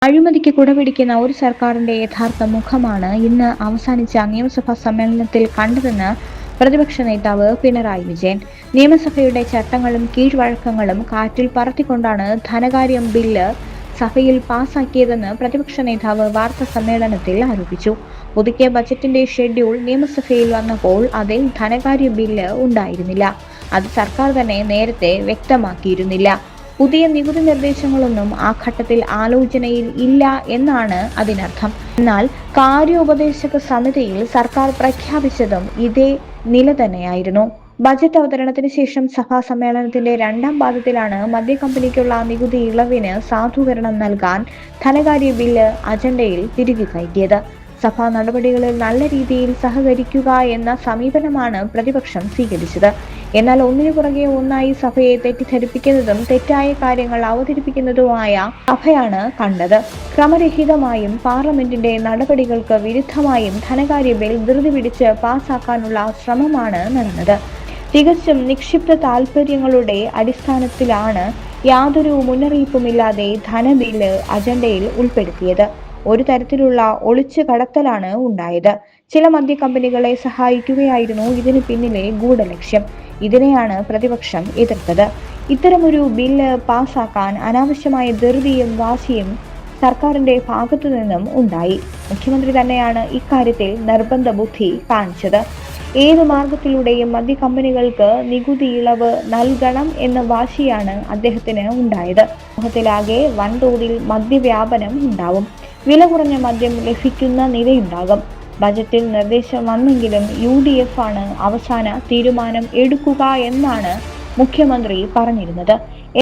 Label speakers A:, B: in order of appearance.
A: അഴിമതിക്ക് കുടപിടിക്കുന്ന ഒരു സർക്കാരിന്റെ യഥാർത്ഥ മുഖമാണ് ഇന്ന് അവസാനിച്ച നിയമസഭാ സമ്മേളനത്തിൽ കണ്ടതെന്ന് പ്രതിപക്ഷ നേതാവ് പിണറായി വിജയൻ. നിയമസഭയുടെ ചട്ടങ്ങളും കീഴ്വഴക്കങ്ങളും കാറ്റിൽ പറത്തിക്കൊണ്ടാണ് ധനകാര്യം ബില്ല് സഭയിൽ പാസാക്കിയതെന്ന് പ്രതിപക്ഷ നേതാവ് വാർത്താ സമ്മേളനത്തിൽ ആരോപിച്ചു. പുതുക്കിയ ബജറ്റിന്റെ ഷെഡ്യൂൾ നിയമസഭയിൽ വന്നപ്പോൾ അതിൽ ധനകാര്യ ബില്ല് ഉണ്ടായിരുന്നില്ല. അത് സർക്കാർ തന്നെ നേരത്തെ വ്യക്തമാക്കിയിരുന്നില്ല. പുതിയ നികുതി നിർദ്ദേശങ്ങളൊന്നും ആ ഘട്ടത്തിൽ ആലോചനയിൽ ഇല്ല എന്നാണ് അതിനർത്ഥം. എന്നാൽ കാര്യോപദേശക സമിതിയിൽ സർക്കാർ പ്രഖ്യാപിച്ചതും ഇതേ നില തന്നെയായിരുന്നു. ബജറ്റ് അവതരണത്തിന് ശേഷം സഭാ സമ്മേളനത്തിന്റെ രണ്ടാം പാദത്തിലാണ് മദ്യക്കമ്പനിക്കുള്ള നികുതി ഇളവിന് സാധൂകരണം നൽകാൻ ധനകാര്യ ബില്ല് അജണ്ടയിൽ തിരികെ കയറ്റിയത്. സഭാ നടപടികളിൽ നല്ല രീതിയിൽ സഹകരിക്കുക എന്ന സമീപനമാണ് പ്രതിപക്ഷം സ്വീകരിച്ചത്. എന്നാൽ ഒന്നിനു പുറകെ ഒന്നായി സഭയെ തെറ്റിദ്ധരിപ്പിക്കുന്നതും തെറ്റായ കാര്യങ്ങൾ അവതരിപ്പിക്കുന്നതുമായ സഭയാണ് കണ്ടത്. ക്രമരഹിതമായും പാർലമെന്റിന്റെ നടപടികൾക്ക് വിരുദ്ധമായും ധനകാര്യ ബിൽ ധൃതി പിടിച്ച് പാസാക്കാനുള്ള ശ്രമമാണ് നടന്നത്. തികച്ചും നിക്ഷിപ്ത താൽപര്യങ്ങളുടെ അടിസ്ഥാനത്തിലാണ് യാതൊരു മുന്നറിയിപ്പുമില്ലാതെ ധനബില്ല് അജണ്ടയിൽ ഉൾപ്പെടുത്തിയത്. ഒരു തരത്തിലുള്ള ഒളിച്ചു കടത്തലാണ് ഉണ്ടായത്. ചില മദ്യക്കമ്പനികളെ സഹായിക്കുകയായിരുന്നു ഇതിന് പിന്നിലെ ഗൂഢലക്ഷ്യം. ഇതിനെയാണ് പ്രതിപക്ഷം എതിർത്തത്. ഇത്തരമൊരു ബില്ല് പാസാക്കാൻ അനാവശ്യമായ ധൃതിയും വാശിയും സർക്കാരിന്റെ ഭാഗത്തു നിന്നും ഉണ്ടായി. മുഖ്യമന്ത്രി തന്നെയാണ് ഇക്കാര്യത്തിൽ നിർബന്ധ ബുദ്ധി കാണിച്ചത്. ഏത് മാർഗത്തിലൂടെയും മദ്യക്കമ്പനികൾക്ക് നികുതി ഇളവ് നൽകണം എന്ന വാശിയാണ് അദ്ദേഹത്തിന് ഉണ്ടായത്. സമൂഹത്തിലാകെ വൻതോതിൽ മദ്യവ്യാപനം ഉണ്ടാവും. വില കുറഞ്ഞ മദ്യം ലഭിക്കുന്ന നിലയുണ്ടാകും. ബജറ്റിൽ നിർദ്ദേശം വന്നെങ്കിലും UDF ആണ് അവസാന തീരുമാനം എടുക്കുക എന്നാണ് മുഖ്യമന്ത്രി പറഞ്ഞിരുന്നത്.